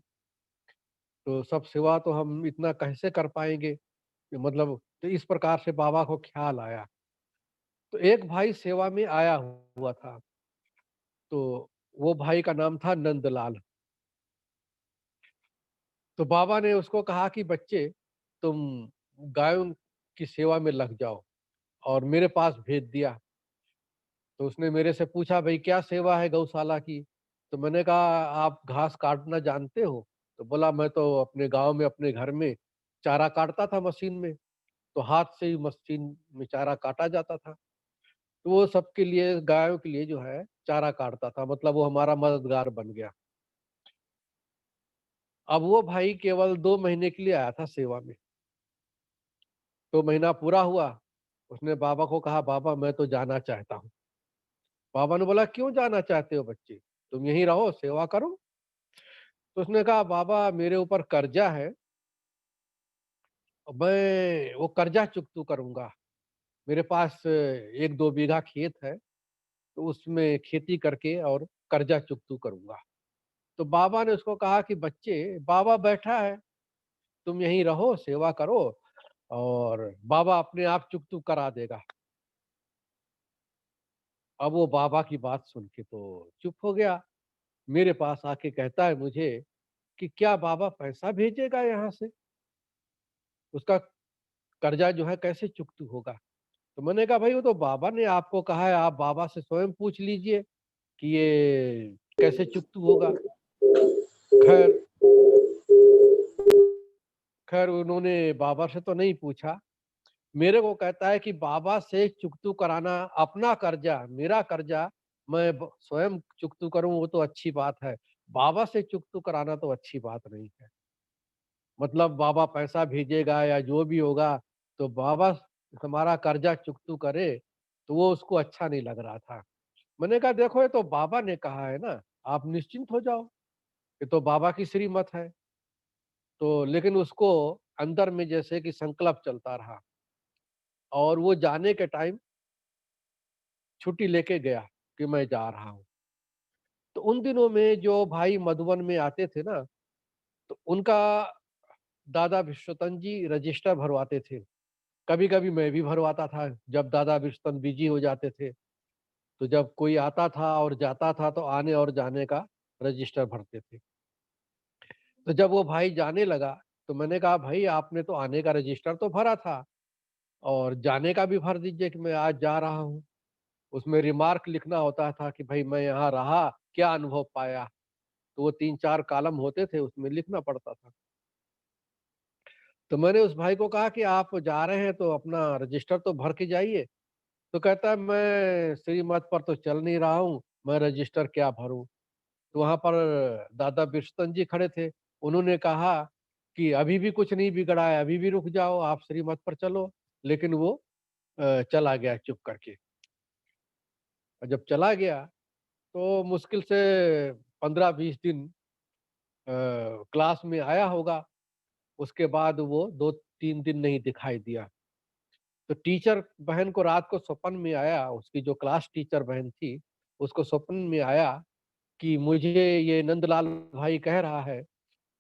तो सब सेवा तो हम इतना कैसे कर पाएँगे? कि मतलब तो इस प्रकार से बाबा को ख़्याल आया। तो एक भाई सेवा में आया हुआ था, तो वो भाई का नाम था नंदलाल। तो बाबा ने उसको कहा कि बच्चे तुम गायों की सेवा में लग जाओ और मेरे पास भेज दिया। तो उसने मेरे से पूछा भई क्या सेवा है गौशाला की? तो मैंने कहा आप घास काटना जानते हो? तो बोला मैं तो अपने गाँव में अपने घर में चारा काटता था मशीन में, तो हाथ से ही मशीन में चारा काटा जाता था। तो वो सबके लिए गायों के लिए जो है चारा काटता था, मतलब वो हमारा मददगार बन गया। अब वो भाई केवल 2 महीने के लिए आया था सेवा में। 2 महीना पूरा हुआ, उसने बाबा को कहा बाबा मैं तो जाना चाहता हूँ। बाबा ने बोला क्यों जाना चाहते हो बच्चे? तुम यहीं रहो, सेवा करो। तो उसने कहा बाबा मेरे ऊपर कर्जा है, मैं वो कर्जा चुकतू करूँगा। मेरे पास 1-2 बीघा खेत है, तो उसमें खेती करके और कर्जा चुकतू करूँगा। तो बाबा ने उसको कहा कि बच्चे बाबा बैठा है, तुम यहीं रहो, सेवा करो और बाबा अपने आप चुकतू करा देगा। अब वो बाबा की बात सुन के तो चुप हो गया। मेरे पास आके कहता है मुझे कि क्या बाबा पैसा भेजेगा यहाँ से? उसका कर्जा जो है कैसे चुकतू होगा? तो मैंने कहा भाई वो तो बाबा ने आपको कहा है, आप बाबा से स्वयं पूछ लीजिए कि ये कैसे चुकतू होगा। खैर खैर उन्होंने बाबा से तो नहीं पूछा। मेरे को कहता है कि बाबा से चुकतू कराना अपना कर्जा, मेरा कर्जा मैं स्वयं चुकतू करूं वो तो अच्छी बात है। बाबा से चुकतू कराना तो अच्छी बात नहीं है। मतलब बाबा पैसा भेजेगा या जो भी होगा तो बाबा हमारा कर्जा चुकतू करे तो वो उसको अच्छा नहीं लग रहा था। मैंने कहा देखो ये तो बाबा ने कहा है ना, आप निश्चिंत हो जाओ, ये तो बाबा की श्रीमत है। तो लेकिन उसको अंदर में जैसे कि संकल्प चलता रहा और वो जाने के टाइम छुट्टी लेके गया कि मैं जा रहा हूँ। तो उन दिनों में जो भाई मधुबन में आते थे ना, तो उनका दादा विश्वतन जी रजिस्टर भरवाते थे। कभी-कभी मैं भी भरवाता था, जब दादा विश्वतन बिज़ी हो जाते थे। तो जब कोई आता था और जाता था तो आने और जाने का रजिस्टर भरते थे। तो जब वो भाई जाने लगा, तो मैंने कहा भाई आपने तो आने का रजिस्टर तो भरा था और जाने का भी भर दीजिए कि मैं आज जा रहा हूँ। उसमें रिमार्क लिखना होता था कि भाई मैं यहाँ रहा, क्या अनुभव पाया? तो वो 3-4 कॉलम होते थे, उसमें लिखना पड़ता था। तो मैंने उस भाई को कहा कि आप जा रहे हैं तो अपना रजिस्टर तो भर के जाइए। तो कहता है मैं श्रीमत पर तो चल नहीं रहा हूँ, मैं रजिस्टर क्या भरूँ? तो वहाँ पर दादा बिरस्तन जी खड़े थे। उन्होंने कहा कि अभी भी कुछ नहीं बिगड़ा है, अभी भी रुक जाओ, आप श्रीमत पर चलो। लेकिन वो चला गया चुप करके। और जब चला गया तो मुश्किल से 15-20 दिन क्लास में आया होगा। उसके बाद वो 2-3 दिन नहीं दिखाई दिया। तो टीचर बहन को रात को स्वप्न में आया, उसकी जो क्लास टीचर बहन थी, उसको स्वप्न में आया कि मुझे ये नंदलाल भाई कह रहा है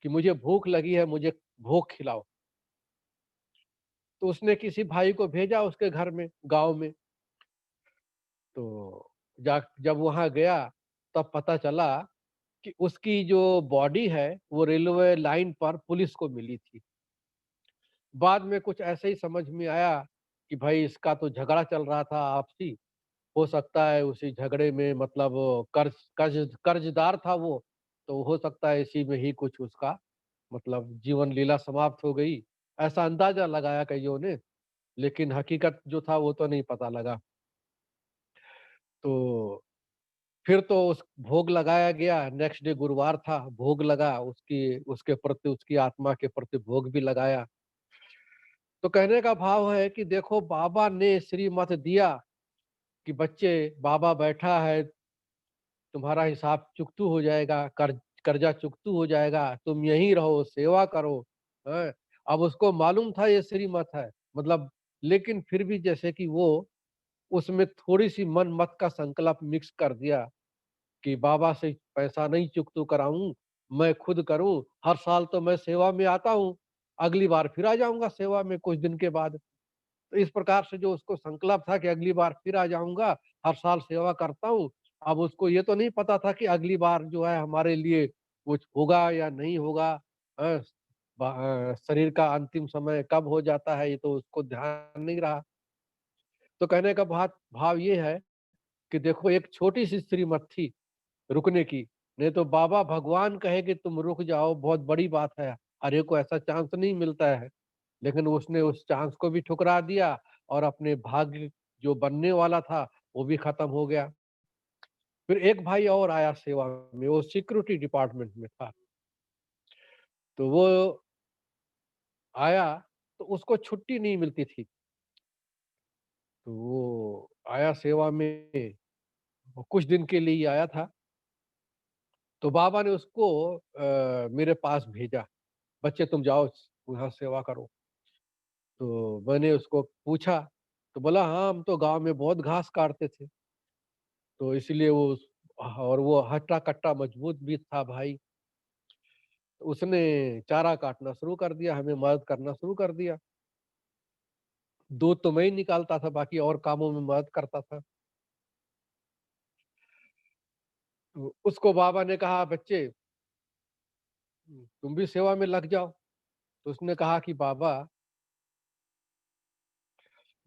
कि मुझे भूख लगी है, मुझे भोग खिलाओ। तो उसने किसी भाई को भेजा उसके घर में, गाँव में। तो जा जब वहाँ गया तब पता चला कि उसकी जो बॉडी है वो रेलवे लाइन पर पुलिस को मिली थी। बाद में कुछ ऐसे ही समझ में आया कि भाई इसका तो झगड़ा चल रहा था आपसी, हो सकता है उसी झगड़े में मतलब कर्जदार था वो, तो हो सकता है इसी में ही कुछ उसका मतलब जीवन लीला समाप्त हो गई, ऐसा अंदाजा लगाया कइयों ने, लेकिन हकीकत जो था वो तो नहीं पता लगा। तो फिर तो उस भोग लगाया गया, नेक्स्ट डे गुरुवार था, भोग लगा, उसकी उसके प्रति उसकी आत्मा के प्रति भोग भी लगाया। तो कहने का भाव है कि देखो बाबा ने श्रीमत दिया कि बच्चे बाबा बैठा है, तुम्हारा हिसाब चुकतू हो जाएगा, कर्जा चुकतू हो जाएगा, तुम यहीं रहो, सेवा करो, हैं। अब उसको मालूम था ये श्रीमत है, मतलब लेकिन फिर भी जैसे कि वो उसमें थोड़ी-सी मन मत का संकल्प मिक्स कर दिया कि बाबा से पैसा नहीं चुकतू कराऊँ, मैं खुद करूँ, हर साल तो मैं सेवा में आता हूँ, अगली बार फिर आ जाऊँगा सेवा में कुछ दिन के बाद। तो इस प्रकार से जो उसको संकल्प था कि अगली बार फिर आ जाऊँगा, हर साल सेवा करता हूँ। अब उसको ये तो नहीं पता था कि अगली बार जो है हमारे लिए कुछ होगा या नहीं होगा। अ, शरीर का अंतिम समय कब हो जाता है ये तो उसको ध्यान नहीं रहा। तो कहने का भाव ये है कि देखो एक छोटी-सी श्रीमत थी रुकने की, नहीं तो बाबा भगवान कहे कि तुम रुक जाओ बहुत बड़ी बात है, हर एक को ऐसा चांस नहीं मिलता है। लेकिन उसने उस चांस को भी ठुकरा दिया और अपने भाग्य जो बनने वाला था, वो भी खत्म हो गया। फिर एक भाई और आया सेवा में, वो सिक्योरिटी डिपार्टमेंट में था। तो वो आया, तो उसको छुट्टी नहीं मिलती थी। तो वो आया सेवा में, वो कुछ दिन के लिए ही आया था। तो बाबा ने उसको मेरे पास भेजा, बच्चे तुम जाओ वहाँ सेवा करो। तो मैंने उसको पूछा, तो बोला हाँ, हम तो गाँव में बहुत घास काटते थे। तो इसलिए और वो हट्टा-कट्टा मजबूत भी था भाई। उसने चारा काटना शुरू कर दिया, हमें मदद करना शुरू कर दिया। दूध तो मैं ही निकालता था, बाकी और कामों में मदद करता था। तो उसको बाबा ने कहा बच्चे तुम भी सेवा में लग जाओ। तो उसने कहा कि बाबा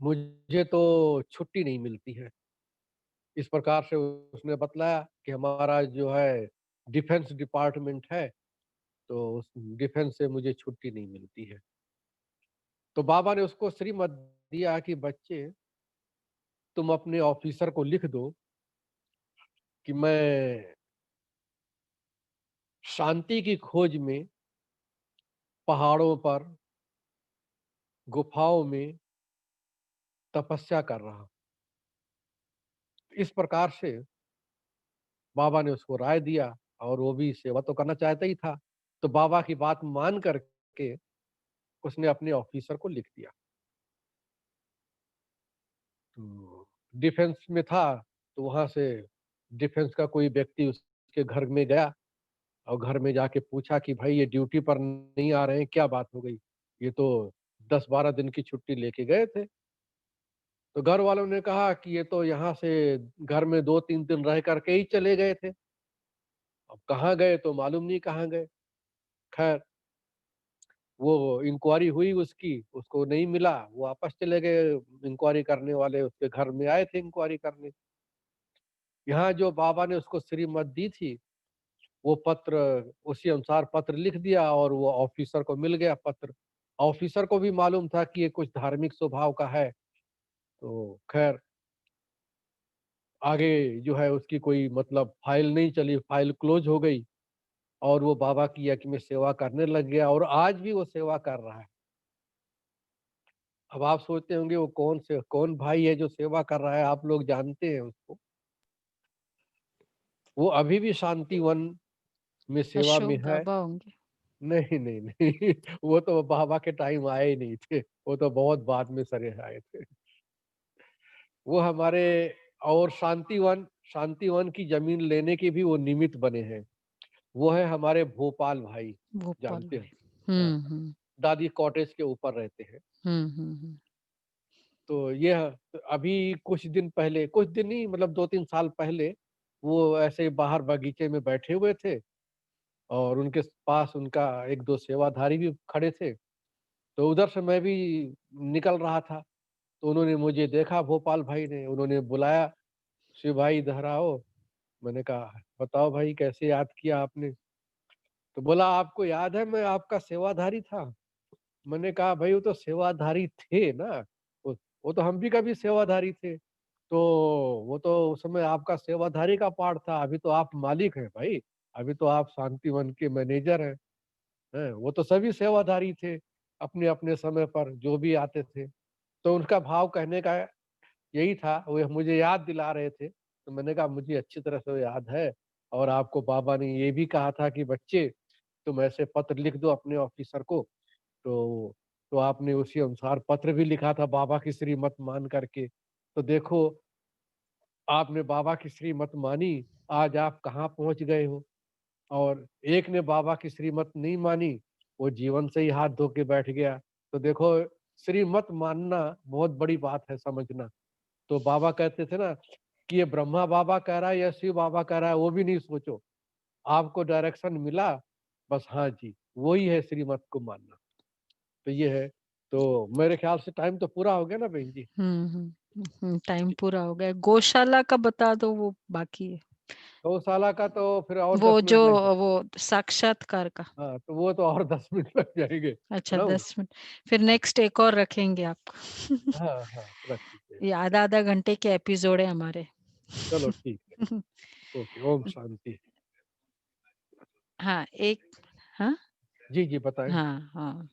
मुझे तो छुट्टी नहीं मिलती है। इस प्रकार से उसने बतलाया कि हमारा जो है डिफेंस डिपार्टमेंट है, तो उस डिफेंस से मुझे छुट्टी नहीं मिलती है। तो बाबा ने उसको श्रीमत दिया कि बच्चे तुम अपने ऑफिसर को लिख दो कि मैं शांति की खोज में पहाड़ों पर, गुफाओं में तपस्या कर रहा हूँ। इस प्रकार से बाबा ने उसको राय दिया और वो भी सेवा तो करना चाहता ही था। तो बाबा की बात मान करके उसने अपने ऑफिसर को लिख दिया। तो डिफेंस में था, तो वहाँ से डिफेंस का कोई व्यक्ति उसके घर में गया और घर में जाके पूछा कि भाई ये ड्यूटी पर नहीं आ रहे हैं, क्या बात हो गई? ये तो 10-12 दिन की छुट्टी लेके गए थे। तो घर वालों ने कहा कि ये तो यहाँ से घर में 2-3 दिन रह करके ही चले गए थे। अब कहाँ गए तो मालूम नहीं कहाँ गए। खैर वो इंक्वायरी हुई उसकी, उसको नहीं मिला, वो वापस चले गए। इंक्वायरी करने वाले उसके घर में आए थे इंक्वायरी करने। यहाँ जो बाबा ने उसको श्रीमत दी थी, वो पत्र उसी अनुसार पत्र लिख दिया और वो ऑफिसर को मिल गया पत्र। ऑफिसर को भी मालूम था कि ये कुछ धार्मिक स्वभाव का है, तो खैर आगे जो है उसकी कोई मतलब फाइल नहीं चली, फाइल क्लोज हो गई और वो बाबा की यज्ञ में सेवा करने लग गया और आज भी वो सेवा कर रहा है। अब आप सोचते होंगे वो कौन भाई है जो सेवा कर रहा है, आप लोग जानते हैं उसको। वो अभी भी शांतिवन में सेवा में अशोक है। बाबा होंगे। नहीं, नहीं, नहीं वो तो बाबा के टाइम आए ही नहीं थे, वो तो बहुत बाद में सरे आए थे। वो हमारे और शांतिवन शांतिवन की ज़मीन लेने के भी वो निमित्त बने हैं। वो है हमारे भोपाल भाई, भोपाल जानते हो? भाई। हाँ, हुँ। दादी कॉटेज के ऊपर रहते हैं। हुँ। तो यह अभी कुछ दिन पहले, कुछ दिन नहीं मतलब 2-3 साल पहले, वो ऐसे ही बाहर बगीचे में बैठे हुए थे और उनके पास उनका 1-2 सेवाधारी भी खड़े थे। तो उधर से मैं भी निकल रहा था, तो उन्होंने मुझे देखा भोपाल भाई ने, उन्होंने बुलाया, "शिव भाई इधर आओ।" मैंने कहा, "बताओ भाई कैसे याद किया आपने?" तो बोला, "आपको याद है मैं आपका सेवाधारी था?" मैंने कहा, "भाई वो तो सेवाधारी थे ना, वो तो हम भी कभी सेवाधारी थे। तो वो तो उस समय आपका सेवाधारी का पार्ट था, अभी तो आप मालिक हैं भाई, अभी तो आप शांतिवन के मैनेजर हैं, हैं? वो तो सभी सेवाधारी थे, अपने-अपने समय पर जो भी आते थे।" तो उनका भाव कहने का यही था, वो मुझे याद दिला रहे थे, तो मैंने कहा मुझे अच्छी तरह से याद है और आपको बाबा ने ये भी कहा था कि बच्चे तुम ऐसे पत्र लिख दो अपने ऑफिसर को, तो आपने उसी अनुसार पत्र भी लिखा था बाबा की श्रीमत मान करके। तो देखो आपने बाबा की श्रीमत मानी, आज आप कहाँ पहुँच गए हो और एक ने बाबा की श्रीमत नहीं मानी, वो जीवन से ही हाथ धो के बैठ गया। तो देखो श्रीमत मानना बहुत बड़ी बात है समझना। तो बाबा कहते थे ना कि ये ब्रह्मा बाबा कह रहा है या शिव बाबा कह रहा है वो भी नहीं सोचो। आपको डायरेक्शन मिला, बस हाँ जी, वो ही है श्रीमत को मानना। तो ये है, तो मेरे ख्याल से टाइम तो पूरा हो गया ना बहन जी? टाइम पूरा हो गया। गौशाला का बता दो, वो बाकी है। गौशाला का तो फिर और वो 10 जो मिनट लग जाए। वो साक्षात्कार का। हाँ, तो वो तो और 10 मिनट लग जाएँगे, अच्छा, सुनाऊँ? 10 मिनट। फिर नेक्स्ट एक और रखेंगे आपको। हाँ, हाँ, रख दीजिए। ये आधा-आधा घंटे के एपिसोड है हमारे। चलो ठीक है, ओके, ओम शांति। हाँ, एक हाँ? जी, जी, बताएँ। हाँ।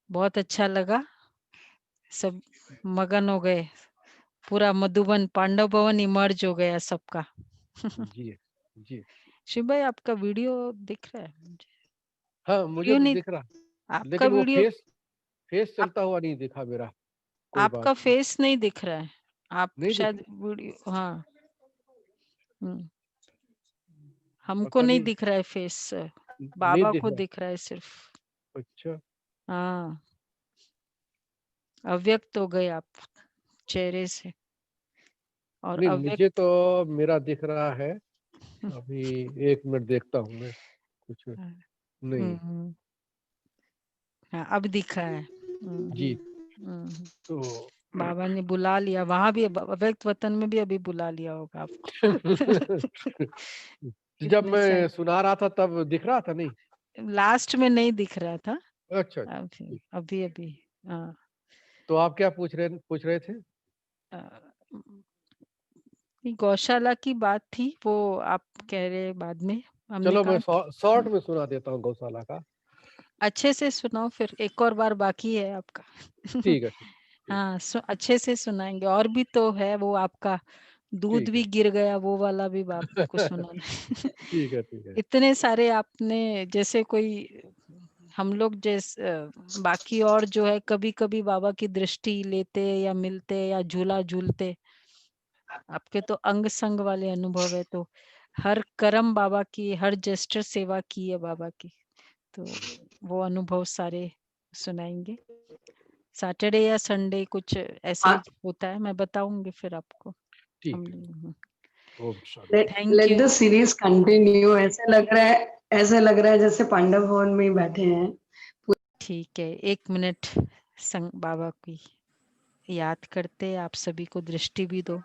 बहुत अच्छा लगा। सब मगन हो गए। पूरा मधुबन पांडव भवन इमर्ज हो गया सबका। जी, जी। शिव भाई, आपका वीडियो दिख रहा है मुझे। हाँ, मुझे क्यों तो नहीं? दिख रहा, आपका लेकिन वो वीडियो फेस आप चलता हुआ नहीं दिखा मेरा, कोई बात आपका नहीं। फेस नहीं दिख रहा है। आप नहीं दिख शायद वीडियो हाँ। हुँ, हमको पता नहीं नहीं, दिख रहा है फेस। नहीं बाबा दिख को रहा। दिख रहा है सिर्फ। अच्छा, हाँ, अव्यक्त हो गए आप चेहरे से और नहीं मुझे अव्यक्त। तो मेरा दिख रहा है, अभी 1 मिनट देखता हूँ मैं, कुछ हाँ, नहीं। हुँ। हाँ, अब दिख रहा है। जी, हुँ। तो बाबा ने बुला लिया, वहाँ भी अव्यक्त वतन में भी अभी बुला लिया होगा आपको। जब कितने मैं सारे सुना रहा था तब दिख रहा था नहीं? लास्ट में नहीं दिख रहा था। अच्छा, अच्छा, अभी ठीक। अभी-अभी हाँ। तो आप क्या पूछ रहे थे? अ, ये गौशाला की बात थी, वो आप कह रहे बाद में। हमने चलो मैं कहा कि शॉर्ट में सुना देता हूँ गौशाला का। अच्छे से सुनाओ, फिर एक और बार बाकी है आपका। ठीक है, ठीक, ठीक, हाँ, अच्छे से सुनाएँगे। और भी तो है वो आपका, दूध ठीक भी है। गिर गया वो वाला भी आपको सुनाना है। ठीक है, ठीक है। इतने सारे आपने, जैसे कोई हम लोग बाकी और जो है कभी-कभी बाबा की दृष्टि लेते या मिलते या झूला झूलते, आपके तो अंग-संग वाले अनुभव है, तो हर कर्म बाबा की, हर जेस्चर सेवा की है बाबा की। तो वो अनुभव सारे सुनाएँगे। सैटरडे या संडे कुछ ऐसे हाँ, ही होता है, मैं बताऊँगी फिर आपको। ठीक हम है। हुँ, ओम शांति। Let thank let you. The series continue. ऐसे लग रहा है जैसे पांडव भवन में ही बैठे हैं। ठीक है, 1 मिनट संग बाबा की याद करते, आप सभी को दृष्टि भी दो।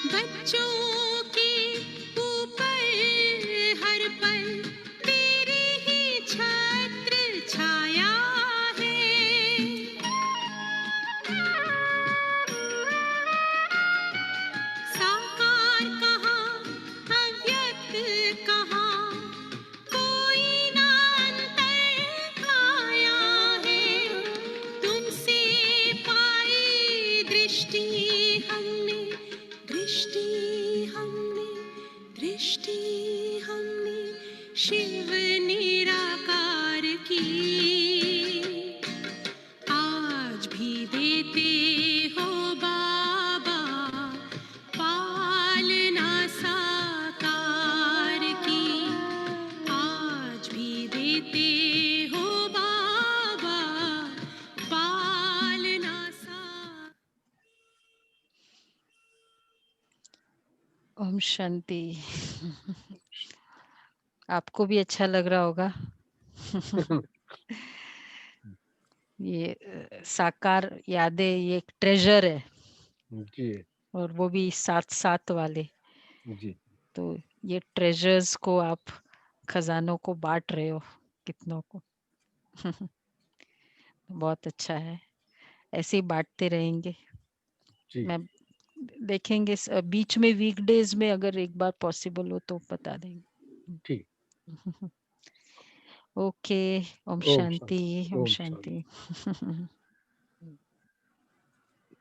बच्चों के ऊपर हर पल तेरी ही छत्र छाया है। साकार कहाँ, अव्यक्त कहाँ, कोई ना अंतर आया है। तुमसे पाई दृष्टि हमने, दृष्टि हमने, दृष्टि हमने शिव निराकार की। आज भी देते हो बाबा पालना साकार की। आज भी देते हो बाबा पालना साकार। ओम शांति। आपको भी अच्छा लग रहा होगा। ये साकार यादें ये एक ट्रेजर है, जी और वो भी साथ साथ वाले। जी तो ये ट्रेजर्स को आप खजानों को बांट रहे हो कितनों को। बहुत अच्छा है, ऐसे ही बांटते रहेंगे। जी मैं देखेंगे बीच में वीकडेज में अगर एक बार पॉसिबल हो तो बता देंगे। ठीक। ओके। ओम ओम शांति। शांति। ओम ओम शांति। शांति।